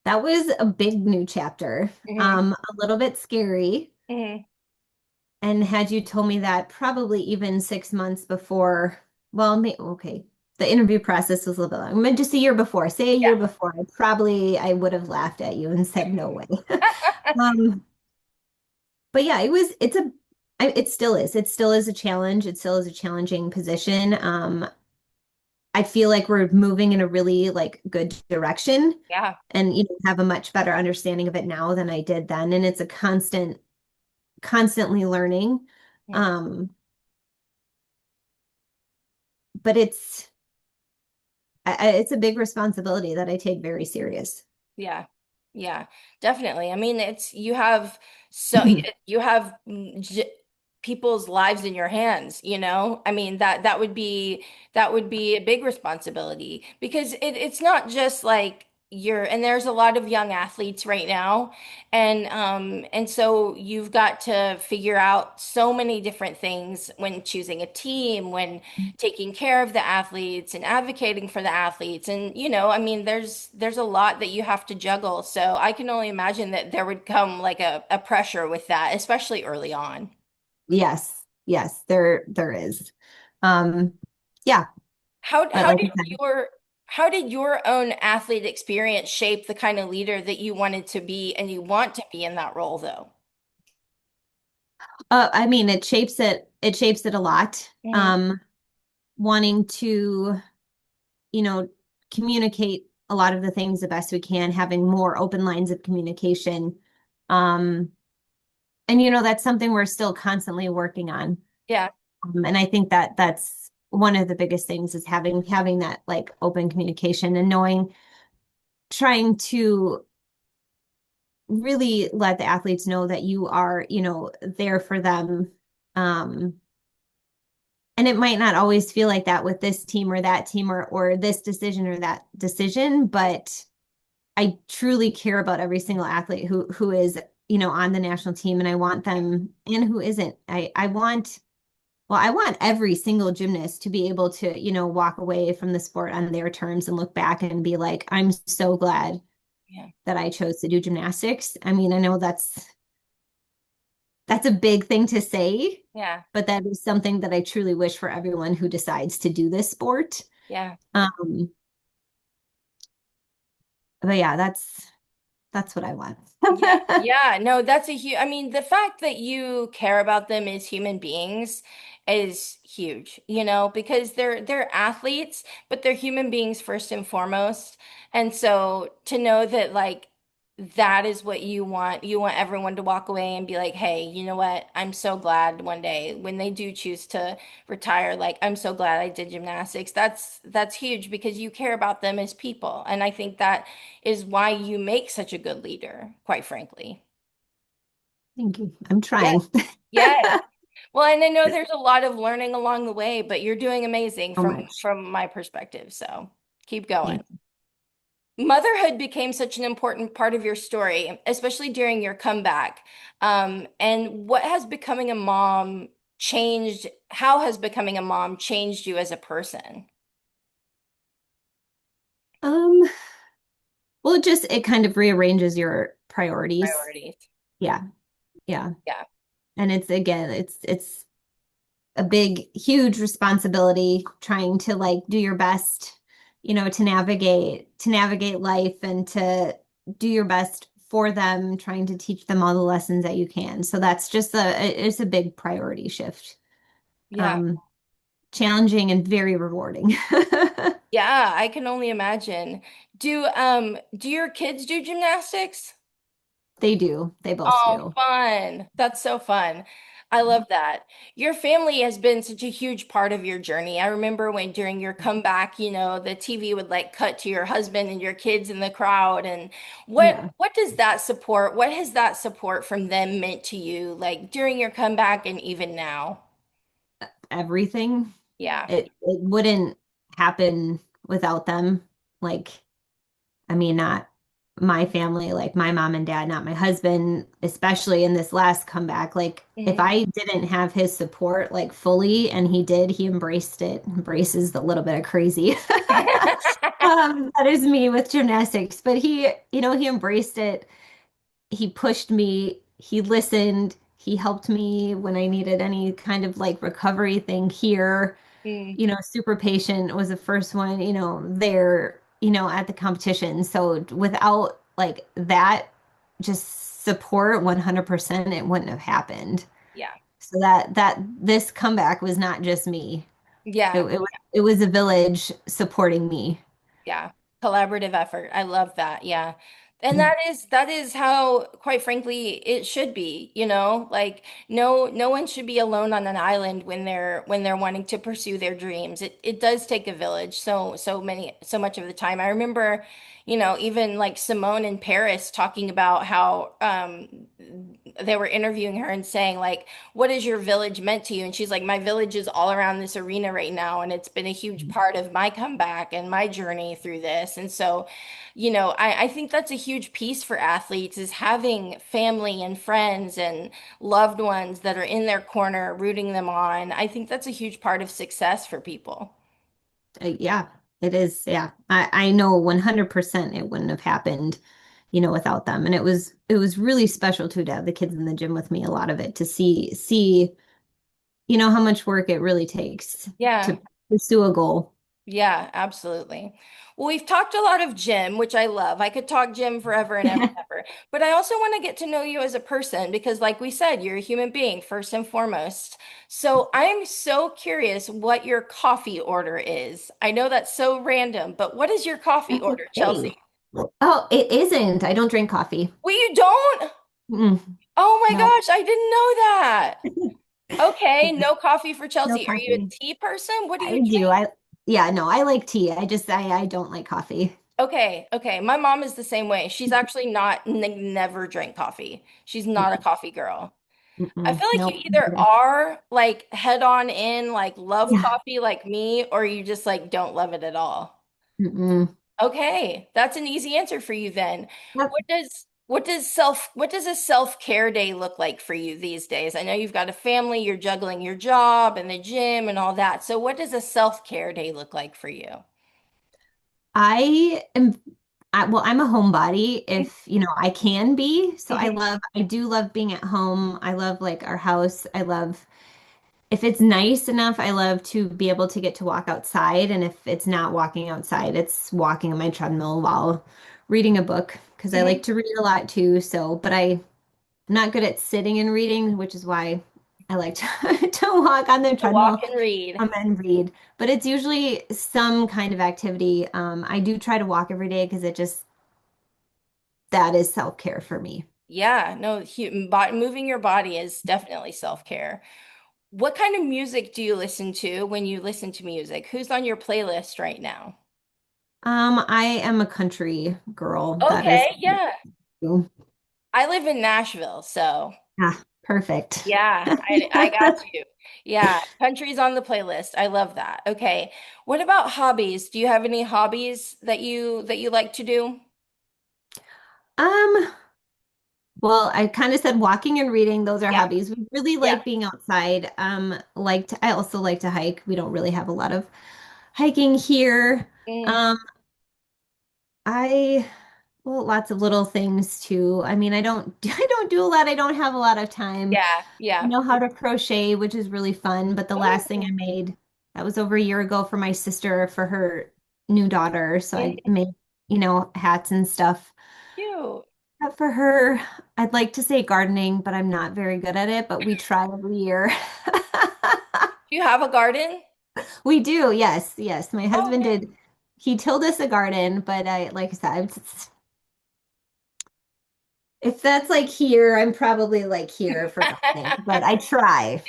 That was a big new chapter. Hmm. A little bit scary. Hmm. And had you told me that probably even 6 months before, well, okay, the interview process was a little bit long. I mean, just a year before, say a Yeah. year before, I would have laughed at you and said no way. Um, but yeah, it still is. It still is a challenge. It still is a challenging position. I feel like we're moving in a really like good direction Yeah. and have a much better understanding of it now than I did then. And it's a constantly learning. Mm. Um, but it's a big responsibility that I take very serious. Yeah. Yeah, definitely. I mean, it's you have so you have people's lives in your hands, you know? I mean, that would be a big responsibility because it's not just like you're and there's a lot of young athletes right now and so you've got to figure out so many different things when choosing a team, when taking care of the athletes and advocating for the athletes and I mean there's a lot that you have to juggle, so I can only imagine that there would come like a pressure with that, especially early on. Yes, yes, there is. Um, yeah, how but how like did I said, your own athlete experience shape the kind of leader that you wanted to be and you want to be in that role though? I mean, it shapes it a lot. Hmm. Wanting to, you know, communicate a lot of the things the best we can, having more open lines of communication. Um, and that's something we're still constantly working on. Yeah. And I think that that's one of the biggest things is having that like open communication and trying to really let the athletes know that you are, there for them. Um, and it might not always feel like that with this team or that team or this decision or that decision, but I truly care about every single athlete who is, on the national team and I want them and who isn't. I want every single gymnast to be able to, walk away from the sport on their terms and look back and be like, I'm so glad Yeah. that I chose to do gymnastics. I mean, I know that's a big thing to say, Yeah. but that is something that I truly wish for everyone who decides to do this sport. Yeah. Um, but yeah, that's what I want. Yeah, yeah, no, that's a huge, I mean, the fact that you care about them as human beings is huge, because they're athletes, but they're human beings first and foremost. And so to know that like that is what you want everyone to walk away and be like, "Hey, you know what? I'm so glad one day when they do choose to retire, like I'm so glad I did gymnastics." That's huge because you care about them as people. And I think that is why you make such a good leader, quite frankly. Thank you. I'm Yeah. trying Yes. Well, and I know there's a lot of learning along the way, but you're doing amazing so from much. my perspective. So keep going. Thank you. Motherhood became such an important part of your story, especially during your comeback. And what has becoming a mom changed? How has becoming a mom changed you as a person? Um, well, it kind of rearranges your priorities. Priorities. Yeah, yeah. Yeah. And it's again, it's a big, huge responsibility trying to like do your best, to navigate life and to do your best for them, trying to teach them all the lessons that you can. So that's it's a big priority shift. Yeah. Um, challenging and very rewarding. Yeah, I can only imagine. Do your kids do gymnastics? They do. They both Oh, do. fun. That's so fun. I love that. Your family has been such a huge part of your journey. I remember when during your comeback, the TV would like cut to your husband and your kids in the crowd. And Yeah, what does that support, what has that support from them meant to you, like during your comeback and even now? everything. Yeah. It wouldn't happen without them. Like, I mean, not my family, like my mom and dad, not my husband, especially in this last comeback. Like, if Mhm. I didn't have his support like fully, and he did, he embraced it. Embraces the little bit of crazy. That is me with gymnastics, but he embraced it. He pushed me, he listened, he helped me when I needed any kind of like recovery thing here. Mm, Super patient was the first one, there, at the competition. So without like that just support 100%, it wouldn't have happened. yeah. So that this comeback was not just me. It, Yeah. it was a village supporting me. Yeah, collaborative effort. I love that. Yeah. And that is how, quite frankly, it should be, like no one should be alone on an island when they're wanting to pursue their dreams. It does take a village so much of the time. I remember, even like Simone in Paris talking about how they were interviewing her and saying like, what has your village meant to you? And she's like, my village is all around this arena right now, and it's been a huge part of my comeback and my journey through this. And so, I think that's a huge piece for athletes is having family and friends and loved ones that are in their corner rooting them on. I think that's a huge part of success for people. Yeah, it is. Yeah. I know 100% it wouldn't have happened, without them. And it was really special too to have the kids in the gym with me, a lot of it to see, how much work it really takes Yeah. to pursue a goal. Yeah, absolutely. Well, we've talked a lot of gym, which I love. I could talk gym forever and ever and ever. But I also want to get to know you as a person because, like we said, you're a human being first and foremost. So I'm so curious what your coffee order is. I know that's so random, but what is your coffee That's order, okay. Chelsea? Oh, it isn't. I don't drink coffee. Well, you don't? Mm, Oh my no. gosh, I didn't know that. Okay, Yeah, no coffee for no Chelsea. Are you a coffee. tea person? What do you I do. drink? Yeah, no, I like tea. I don't like coffee. Okay, okay. My mom is the same way. She's actually not never drank coffee. She's not a coffee girl. I Mm-mm. feel like No. you either are like head on in, like love Yeah. coffee like me, or you just like don't love it at all. Mm-mm. Okay, that's an easy answer for you then. Yep. What does a self-care day look like for you these days? I know you've got a family, you're juggling your job and the gym and all that. So what does a self-care day look like for you? I am, well, I'm a homebody if, I can be. So Mhm. I do love being at home. I love like our house. If it's nice enough, I love to be able to get to walk outside. And if it's not walking outside, it's walking on my treadmill while reading a book because I like Mhm. to read a lot too. I'm not good at sitting and reading, which is why I like to, to walk on the To walk treadmill and read. and read. But it's usually some kind of activity. I do try to walk every day because that is self-care for me. Yeah, no, moving your body is definitely self-care. What kind of music do you listen to when you listen to music? Who's on your playlist right now? I am a country girl. That is, Okay, yeah. I live in Nashville, so perfect. yeah, I got you. Yeah, country's on the playlist. I love that. Okay. What about hobbies? Do you have any hobbies that you like to do? Um, well, I kind of said walking and reading, those are Yeah, hobbies. We really yeah. like being outside. I also like to hike. We don't really have a lot of hiking here. Mm, Um, I well, lots of little things too. I mean, I don't I don't do a lot. I don't have a lot of time. yeah, I yeah. know how to crochet, which is really fun, but the last thing I Ooh, made, that was over a year ago for my sister for her new daughter. So I mm, made, hats and stuff. cute. But for her, I'd like to say gardening, but I'm not very good at it, but we try every year. Do you have a garden? We do, yes, yes. My Oh, husband okay. did. He tilled us a garden, but like I said, If that's like here, I'm probably like here for nothing, but I try.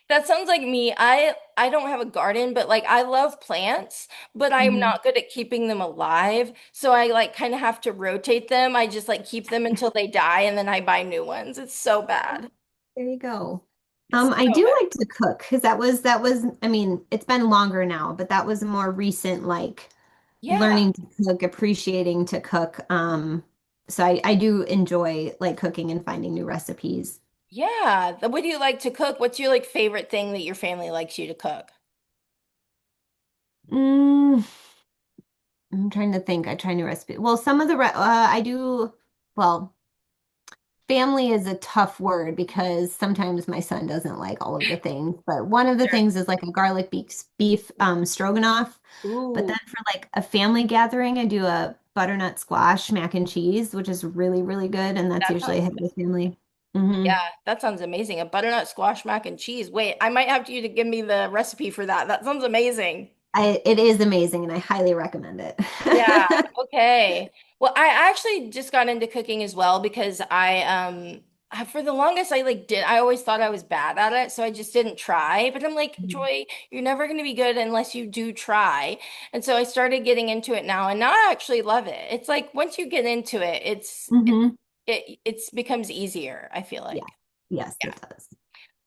That sounds like me. I don't have a garden, but like I love plants, but I'm Mhm. not good at keeping them alive. So I like kind of have to rotate them. I just like keep them until they die and then I buy new ones. It's so bad. There you go. It's I so do bad. like to cook because that was I mean, it's been longer now, but that was a more recent like Yeah. learning to cook, appreciating to cook. So I do enjoy like cooking and finding new recipes. Yeah. What do you like to cook? What's your like favorite thing that your family likes you to cook? Mm, I'm trying to think. I try new recipe. Well, some of the I do. Well, family is a tough word because sometimes my son doesn't like all of the things. But one of the Sure. things is like a garlic beef stroganoff. But Ooh, then for like a family gathering, I do a butternut squash mac and cheese, which is really, really good. And that's that usually a sounds hit with amazing. family. Hmm. Yeah, that sounds amazing. A butternut squash mac and cheese. Wait, I might have you to give me the recipe for that. That sounds amazing. It is amazing and I highly recommend it. Yeah, okay. Well, I actually just got into cooking as well because for the longest I always thought I was bad at it, so I just didn't try. But I'm like, Joy, you're never going to be good unless you do try. And so I started getting into it now, and now I actually love it. It's like once you get into it, Hmm. it's becomes easier, I feel Yeah. like. Yes, it does.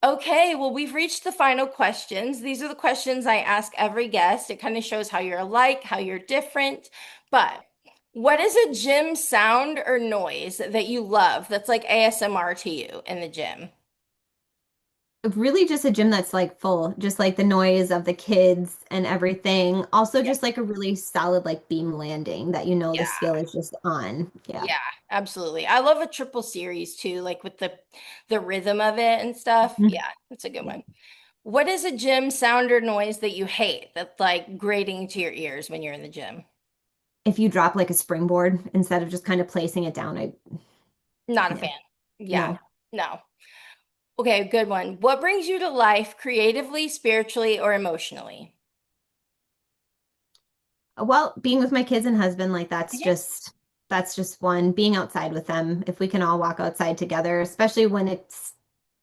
Okay, well, we've reached the final questions. These are the questions I ask every guest. It kind of shows how you're alike, how you're different. But what is a gym sound or noise that you love that's like ASMR to you in the gym? Really just a gym that's like full, just like the noise of the kids and everything. Also Yeah, just like a really solid like beam landing that you know the yeah, skill is just on. Yeah. yeah, absolutely. I love a triple series too, like with the rhythm of it and stuff. Mhm. Yeah, that's a good Yeah. one. What is a gym sound or noise that you hate that's like grating to your ears when you're in the gym? If you drop like a springboard instead of just kind of placing it down, I Not a yeah. fan. Yeah, No. no. Okay, good one. What brings you to life creatively, spiritually, or emotionally? Well, being with my kids and husband, like Yeah. that's just one. Being outside with them. If we can all walk outside together, especially when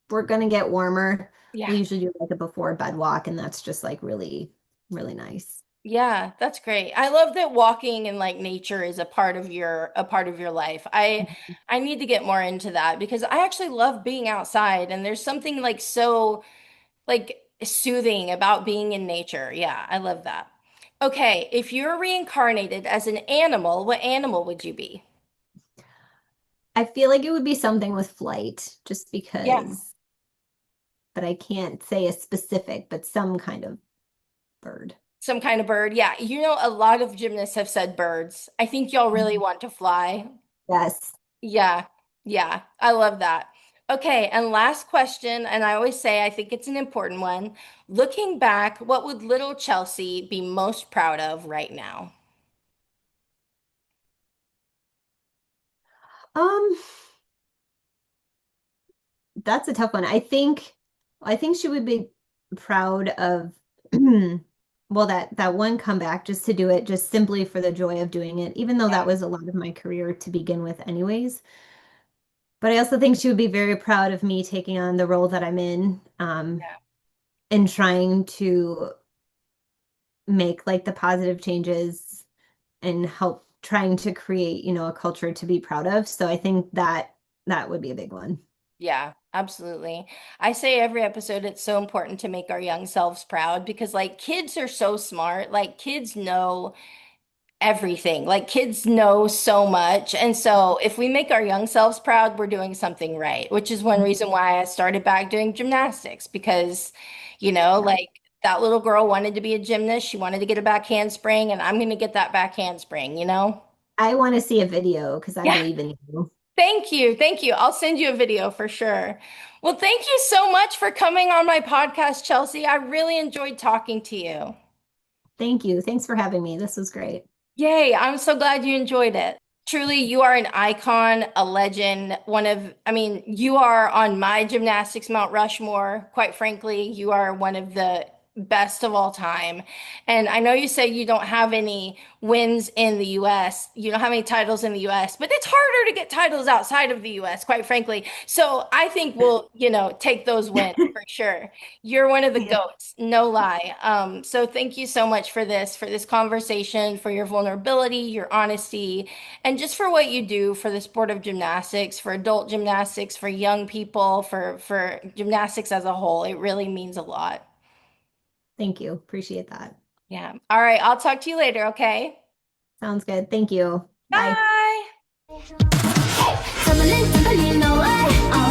we're gonna get warmer, Yeah. we usually do like a before bed walk, and that's just like really, really nice. Yeah, that's great. I love that walking in like nature is a part of your life. I need to get more into that because I actually love being outside and there's something like so like soothing about being in nature. Yeah, I love that. Okay, if you're reincarnated as an animal, what animal would you be? I feel like it would be something with flight, just Yeah. because, but I can't say a specific, but some kind of bird. Some kind of bird. Yeah. You know, a lot of gymnasts have said birds. I think y'all really Mhm. want to fly. Yes. Yeah. Yeah. I love that. Okay. And last question. And I always say, I think it's an important one. Looking back, what would little Chelsea be most proud of right now? Um, that's a tough one. I think she would be proud of well that one comeback just to do it just simply for the joy of doing it, even though Yeah. that was a lot of my career to begin with anyways. But I also think she would be very proud of me taking on the role that I'm in, Yeah. and trying to make like the positive changes and help trying to create, a culture to be proud of. So I think that would be a big one. Yeah, absolutely. I say every episode it's so important to make our young selves proud because like kids are so smart. Like kids know everything. Like kids know so much. And so if we make our young selves proud, we're doing something right, which is one reason why I started back doing gymnastics because, Yeah. like that little girl wanted to be a gymnast. She wanted to get a back handspring, and I'm going to get that back handspring, you know? I want to see a video because I Yeah. believe in you. Thank you. Thank you. I'll send you a video for sure. Well, thank you so much for coming on my podcast, Chelsea. I really enjoyed talking to you. Thank you. Thanks for having me. This was great. Yay, I'm so glad you enjoyed it. Truly, you are an icon, a legend, I mean, you are on my gymnastics Mount Rushmore. Quite frankly, you are one of the best of all time. And I know you say you don't have any wins in the US. You don't have any titles in the US, but it's harder to get titles outside of the US, quite frankly. So I think we'll, take those wins for sure. You're one of the Yeah. GOATs, no lie. So thank you so much for this conversation, for your vulnerability, your honesty, and just for what you do for the sport of gymnastics, for adult gymnastics, for young people, for gymnastics as a whole. It really means a lot. Thank you. Appreciate that. Yeah. All right. I'll talk to you later, okay? Sounds good. Thank you. Bye. Bye. Tumbling, tumbling away.